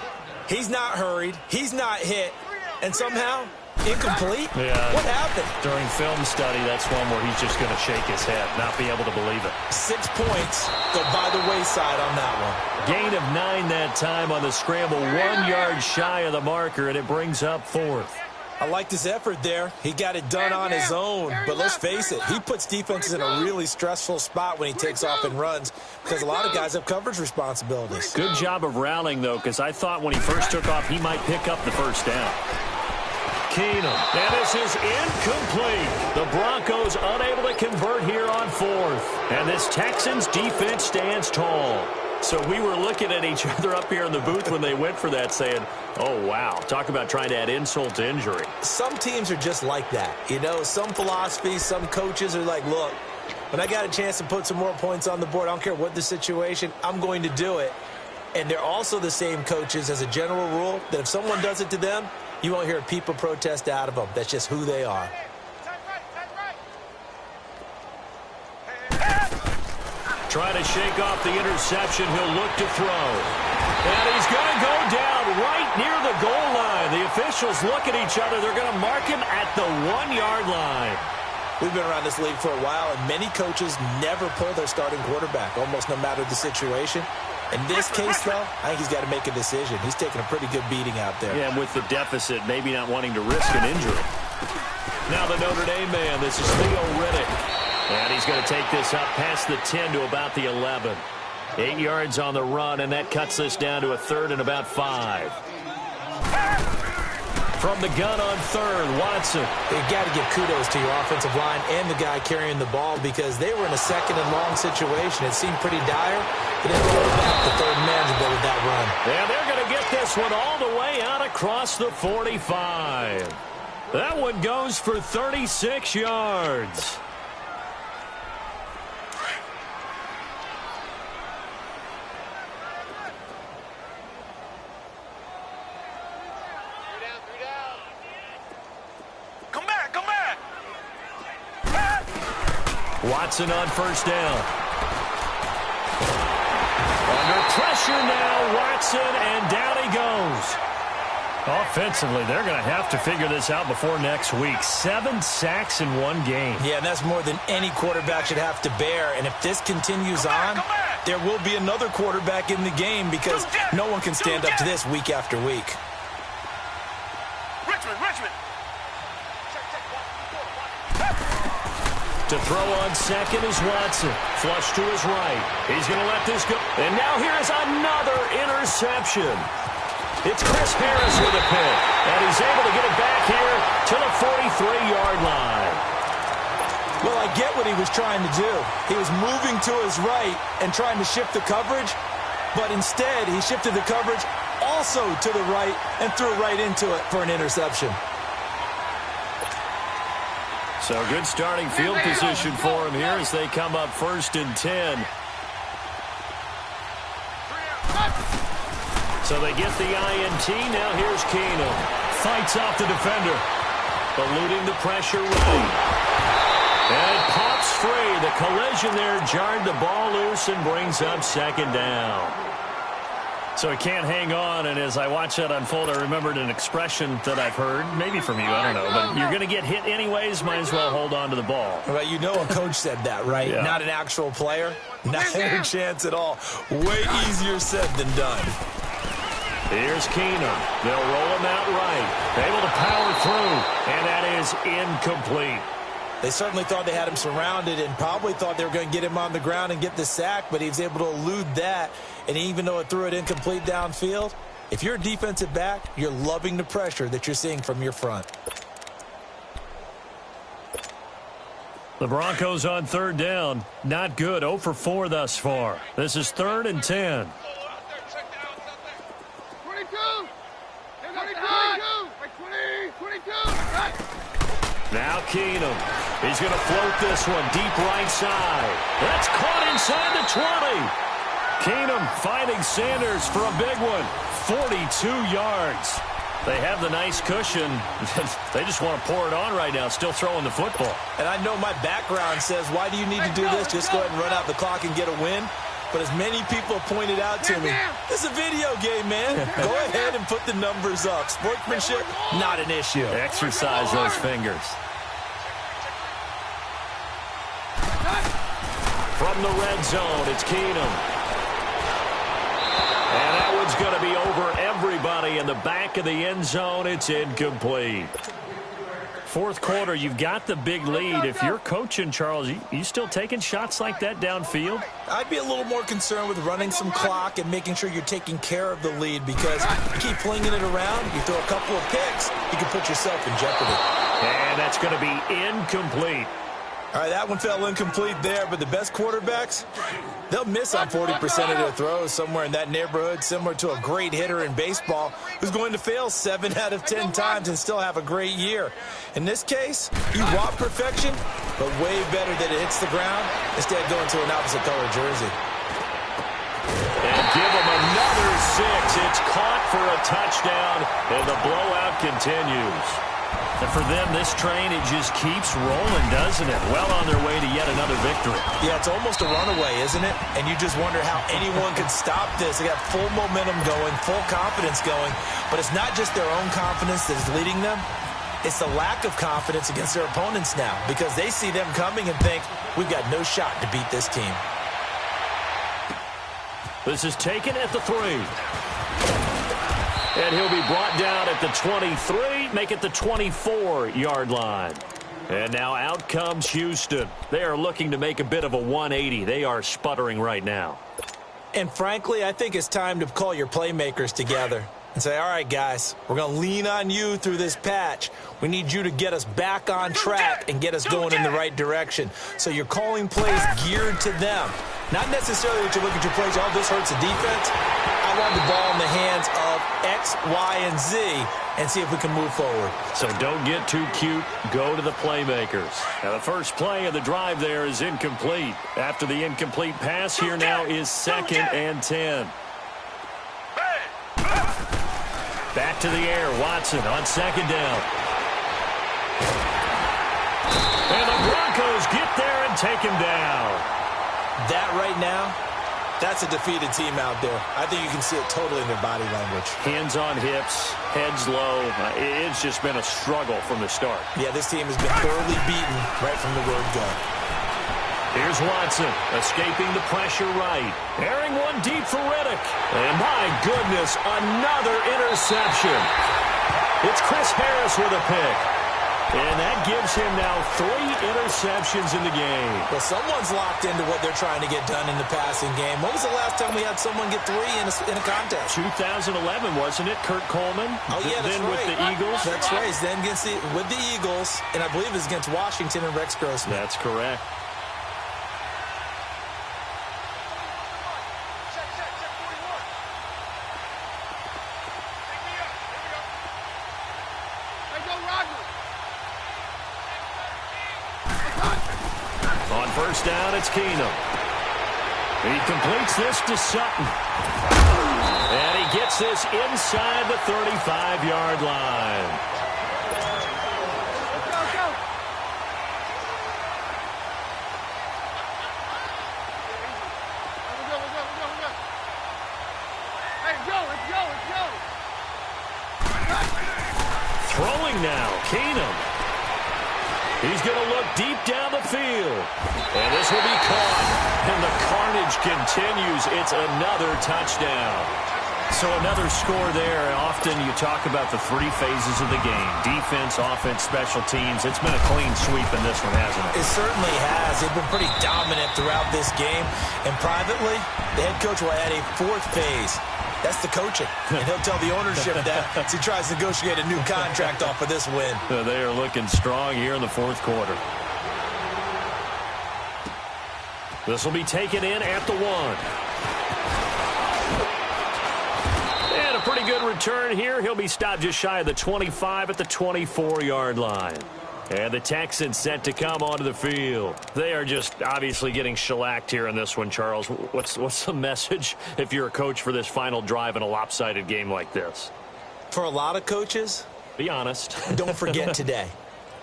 [SPEAKER 2] He's not hurried. He's not hit. And somehow, incomplete?
[SPEAKER 1] Yeah.
[SPEAKER 2] What happened?
[SPEAKER 1] During film study, that's one where he's just going to shake his head, not be able to believe it.
[SPEAKER 2] 6 points go by the wayside on that one.
[SPEAKER 1] Gain of 9 that time on the scramble, 1 yard shy of the marker, and it brings up 4th.
[SPEAKER 2] I liked his effort there. He got it done on his own. But let's face it, he puts defenses in a really stressful spot when he takes off and runs because a lot of guys have coverage responsibilities.
[SPEAKER 1] Good job of rallying, though, because I thought when he first took off, he might pick up the 1st down. Keenum, and this is incomplete. The Broncos unable to convert here on 4th. And this Texans defense stands tall. So we were looking at each other up here in the booth when they went for that saying, oh, wow, talk about trying to add insult to injury.
[SPEAKER 2] Some teams are just like that. You know, some philosophies, some coaches are like, look, when I got a chance to put some more points on the board, I don't care what the situation, I'm going to do it. And they're also the same coaches as a general rule that if someone does it to them, you won't hear a peep of protest out of them. That's just who they are.
[SPEAKER 1] Trying to shake off the interception. He'll look to throw. And he's going to go down right near the goal line. The officials look at each other. They're going to mark him at the 1-yard line.
[SPEAKER 2] We've been around this league for a while, and many coaches never pull their starting quarterback, almost no matter the situation. In this case, though, I think he's got to make a decision. He's taking a pretty good beating out there.
[SPEAKER 1] Yeah, and with the deficit, maybe not wanting to risk an injury. Now the Notre Dame man, this is Theo Riddick. And he's going to take this up past the 10 to about the 11. 8 yards on the run, and that cuts this down to a 3rd and about 5. From the gun on 3rd, Watson.
[SPEAKER 2] You've got to give kudos to your offensive line and the guy carrying the ball because they were in a 2nd and long situation. It seemed pretty dire. But then rolled back the 3rd manageable with that run.
[SPEAKER 1] Yeah, they're going to get this one all the way out across the 45. That one goes for 36 yards. Watson on 1st down. Under pressure now, Watson, and down he goes. Offensively, they're going to have to figure this out before next week. 7 sacks in one game.
[SPEAKER 2] Yeah, and that's more than any quarterback should have to bear. And if this continues on, there will be another quarterback in the game because no one can stand up to this week after week.
[SPEAKER 3] Richmond.
[SPEAKER 1] To throw on 2nd is Watson. Flush to his right. He's going to let this go. And now here's another interception. It's Chris Harris with a pick. And he's able to get it back here to the 43-yard line.
[SPEAKER 2] Well, I get what he was trying to do. He was moving to his right and trying to shift the coverage. But instead, he shifted the coverage also to the right and threw right into it for an interception.
[SPEAKER 1] So good starting field position for him here as they come up 1st and 10. So they get the INT. Now here's Keenum. Fights off the defender. Eluding the pressure right. And it pops free. The collision there jarred the ball loose and brings up 2nd down. So he can't hang on, and as I watch that unfold, I remembered an expression that I've heard, maybe from you, I don't know, but you're going to get hit anyways, might as well hold on to the ball.
[SPEAKER 2] Well, you know a coach said that, right?
[SPEAKER 1] Yeah.
[SPEAKER 2] Not an actual player. Not a chance at all. Way easier said than done.
[SPEAKER 1] Here's Keenum. They'll roll him out right. Able to power through, and that is incomplete.
[SPEAKER 2] They certainly thought they had him surrounded and probably thought they were going to get him on the ground and get the sack, but he was able to elude that. And even though it threw it incomplete downfield, if you're a defensive back, you're loving the pressure that you're seeing from your front.
[SPEAKER 1] The Broncos on 3rd down. Not good. 0 for 4 thus far. This is 3rd and 10.
[SPEAKER 3] 22.
[SPEAKER 1] Now Keenum. He's going to float this one deep right side. That's caught inside the 20. Keenum finding Sanders for a big one. 42 yards. They have the nice cushion. They just want to pour it on right now, still throwing the football.
[SPEAKER 2] And I know my background says, why do you need to do this? Just go ahead and run out the clock and get a win. But as many people have pointed out to me, this is a video game, man. Go ahead and put the numbers up. Sportsmanship, not an issue.
[SPEAKER 1] Exercise those fingers. From the red zone, it's Keenum. And that one's going to be over everybody in the back of the end zone. It's incomplete. 4th quarter, you've got the big lead. If you're coaching, Charles, you still taking shots like that downfield?
[SPEAKER 2] I'd be a little more concerned with running some clock and making sure you're taking care of the lead because you keep flinging it around, you throw a couple of picks, you can put yourself in jeopardy.
[SPEAKER 1] And that's going to be incomplete.
[SPEAKER 2] All right, that one fell incomplete there, but the best quarterbacks, they'll miss on 40% of their throws, somewhere in that neighborhood, similar to a great hitter in baseball who's going to fail 7 out of 10 times and still have a great year. In this case, you want perfection, but way better that it hits the ground instead of going to an opposite color jersey.
[SPEAKER 1] And give him another 6. It's caught for a touchdown, and the blowout continues. And for them, this train, it just keeps rolling, doesn't it? Well on their way to yet another victory.
[SPEAKER 2] Yeah, it's almost a runaway, isn't it? And you just wonder how anyone could stop this. They got full momentum going, full confidence going. But it's not just their own confidence that is leading them. It's the lack of confidence against their opponents now, because they see them coming and think, we've got no shot to beat this team.
[SPEAKER 1] This is taken at the 3. And he'll be brought down at the 23, make it the 24-yard line. And now out comes Houston. They are looking to make a bit of a 180. They are sputtering right now.
[SPEAKER 2] And frankly, I think it's time to call your playmakers together and say, all right, guys, we're going to lean on you through this patch. We need you to get us back on track and get us going in the right direction. So you're calling plays geared to them. Not necessarily that you look at your plays, oh, this hurts the defense. I want the ball in the hands of X, Y, and Z and see if we can move forward.
[SPEAKER 1] So don't get too cute. Go to the playmakers. Now, the first play of the drive there is incomplete. After the incomplete pass, here now is 2nd and 10. Back to the air. Watson on 2nd down. And the Broncos get there and take him down.
[SPEAKER 2] That right now, that's a defeated team out there. I think you can see it totally in their body language.
[SPEAKER 1] Hands on hips, heads low. It's just been a struggle from the start.
[SPEAKER 2] Yeah, this team has been thoroughly beaten right from the word go.
[SPEAKER 1] Here's Watson, escaping the pressure right. Airing one deep for Riddick. And my goodness, another interception. It's Chris Harris with a pick. And that gives him now 3 interceptions in the game.
[SPEAKER 2] Well, someone's locked into what they're trying to get done in the passing game. When was the last time we had someone get 3 in a contest?
[SPEAKER 1] 2011, wasn't it? Kurt Coleman?
[SPEAKER 2] Oh, yeah, that's
[SPEAKER 1] then
[SPEAKER 2] right.
[SPEAKER 1] with the Eagles?
[SPEAKER 2] That's right. He's then with the Eagles, and I believe it was against Washington and Rex Grossman.
[SPEAKER 1] That's correct. On first down, it's Keenum. He completes this to Sutton. And he gets this inside the 35-yard line.
[SPEAKER 3] Let's go. Hey, let's go.
[SPEAKER 1] Throwing now, Keenum. He's going to look deep down the field. And this will be caught. And the carnage continues. It's another touchdown. So another score there. Often you talk about the 3 phases of the game. Defense, offense, special teams. It's been a clean sweep in this one, hasn't it?
[SPEAKER 2] It certainly has. They've been pretty dominant throughout this game. And privately, the head coach will add a 4th phase. That's the coaching. And he'll tell the ownership that as he tries to negotiate a new contract off of this win.
[SPEAKER 1] They are looking strong here in the 4th quarter. This will be taken in at the 1. And a pretty good return here. He'll be stopped just shy of the 25 at the 24-yard line. And the Texans set to come onto the field. They are just obviously getting shellacked here in this one, Charles. What's the message if you're a coach for this final drive in a lopsided game like this?
[SPEAKER 2] For a lot of coaches,
[SPEAKER 1] be honest.
[SPEAKER 2] Don't forget today.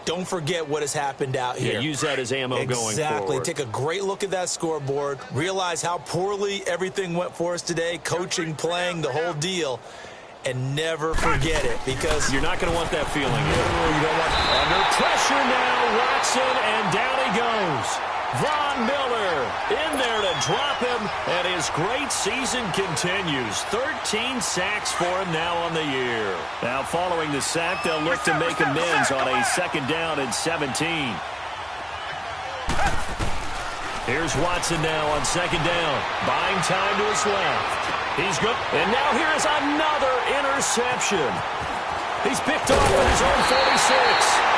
[SPEAKER 2] Don't forget what has happened out here.
[SPEAKER 1] Yeah, use that as ammo going forward.
[SPEAKER 2] Exactly. Take a great look at that scoreboard. Realize how poorly everything went for us today. Coaching, playing, the whole deal. And never forget it, because
[SPEAKER 1] you're not going to want that feeling.
[SPEAKER 2] You don't want
[SPEAKER 1] under pressure now, Watson, and down he goes. Von Miller in there to drop him, and his great season continues. 13 sacks for him now on the year. Now, following the sack, they'll look to make amends on a 2nd down and 17. Here's Watson now on 2nd down, buying time to his left. He's good. And now here is another interception. He's picked off with his own 46.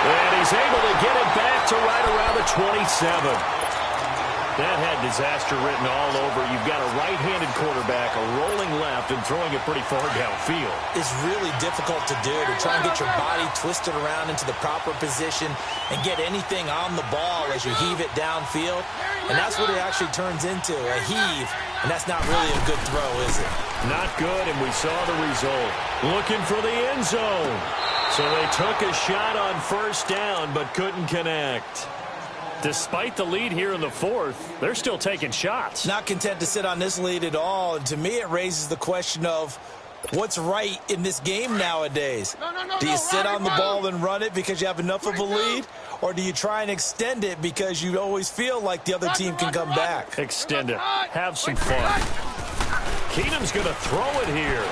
[SPEAKER 1] And he's able to get it back to right around the 27. That had disaster written all over. You've got a right-handed quarterback, a rolling left, and throwing it pretty far downfield.
[SPEAKER 2] It's really difficult to do, to try and get your body twisted around into the proper position and get anything on the ball as you heave it downfield. And that's what it actually turns into, a heave. And that's not really a good throw, is it?
[SPEAKER 1] Not good, and we saw the result. Looking for the end zone. So they took a shot on first down, but couldn't connect. Despite the lead here in the fourth, they're still taking shots.
[SPEAKER 2] Not content to sit on this lead at all. And to me, it raises the question of what's right in this game nowadays. Do you sit on the ball and run it because you have enough of a lead? Or do you try and extend it because you always feel like the other team can come back?
[SPEAKER 1] Extend it. Have some fun. Keenum's going to throw it here.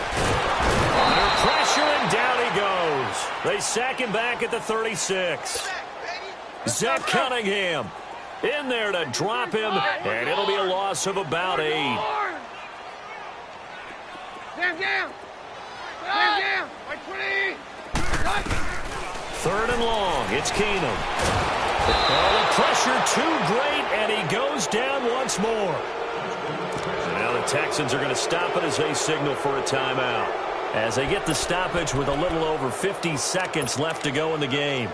[SPEAKER 1] Under pressure, and down he goes. They sack him back at the 36. Zach Cunningham in there to drop him, and it'll be a loss of about 8. Third and long. It's Keenum. Oh, the pressure too great, and he goes down once more. So now the Texans are going to stop it as they signal for a timeout. As they get the stoppage with a little over 50 seconds left to go in the game.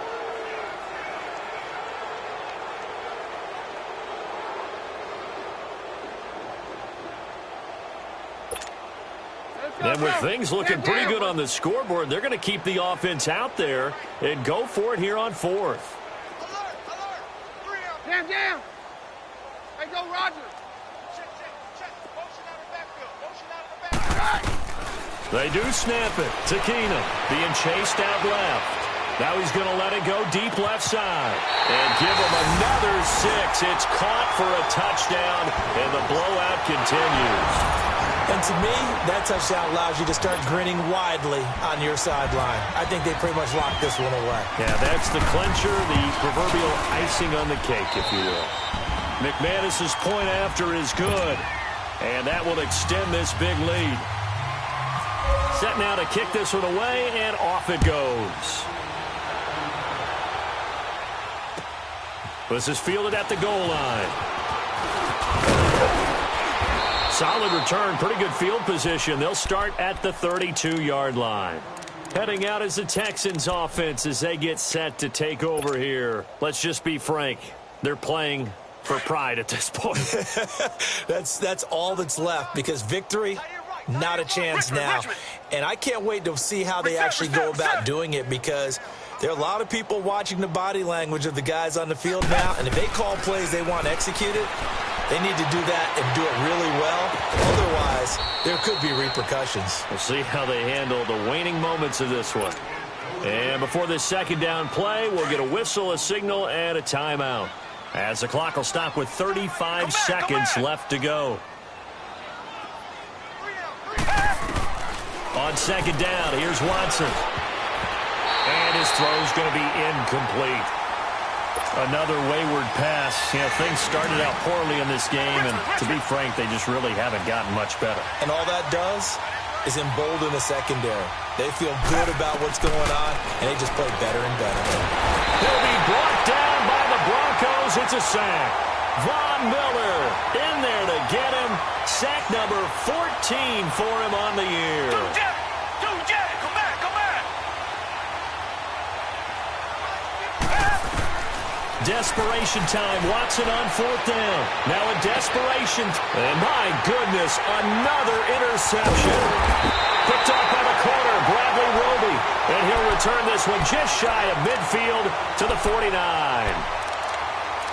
[SPEAKER 1] And with things looking pretty good on the scoreboard, they're going to keep the offense out there and go for it here on fourth.
[SPEAKER 3] Down. Hey, go, Roger. Check. Motion out of the backfield.
[SPEAKER 1] They do snap it to Keenum, being chased out left. Now he's going to let it go deep left side. And give him another 6. It's caught for a touchdown, and the blowout continues.
[SPEAKER 2] And to me, that touchdown allows you to start grinning widely on your sideline. I think they pretty much locked this one away.
[SPEAKER 1] Yeah, that's the clincher, the proverbial icing on the cake, if you will. McManus's point after is good, and that will extend this big lead. Set now to kick this one away, and off it goes. This is fielded at the goal line. Solid return, pretty good field position. They'll start at the 32-yard line. Heading out is the Texans offense as they get set to take over here. Let's just be frank. They're playing for pride at this point.
[SPEAKER 2] That's all that's left, because victory, not a chance now. And I can't wait to see how they actually go about doing it, because there are a lot of people watching the body language of the guys on the field now, and if they call plays they want executed, they need to do that and do it really well. Otherwise, there could be repercussions.
[SPEAKER 1] We'll see how they handle the waning moments of this one. And before this second down play, we'll get a whistle, a signal, and a timeout, as the clock will stop with 35 seconds left to go. On second down, here's Watson. And his throw's going to be incomplete. Another wayward pass. You know, things started out poorly in this game, and to be frank, they just really haven't gotten much better.
[SPEAKER 2] And all that does is embolden the secondary. They feel good about what's going on, and they just play better and better.
[SPEAKER 1] He'll be brought down by the Broncos. It's a sack. Von Miller in there to get him. Sack number 14 for him on the year. Desperation time. Watson on fourth down. Now in desperation. And my goodness, another interception. Picked off by the corner, Bradley Roby. And he'll return this one just shy of midfield to the 49.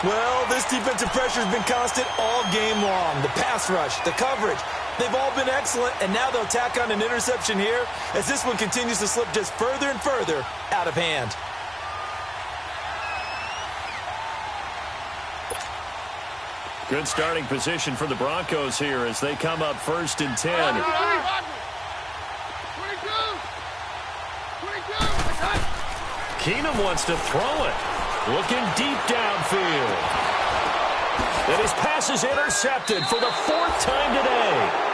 [SPEAKER 2] Well, this defensive pressure has been constant all game long. The pass rush, the coverage, they've all been excellent. And now they'll tack on an interception here as this one continues to slip just further and further out of hand.
[SPEAKER 1] Good starting position for the Broncos here as they come up first and 10. Keenum wants to throw it. Looking deep downfield. And his pass is intercepted for the 4th time today.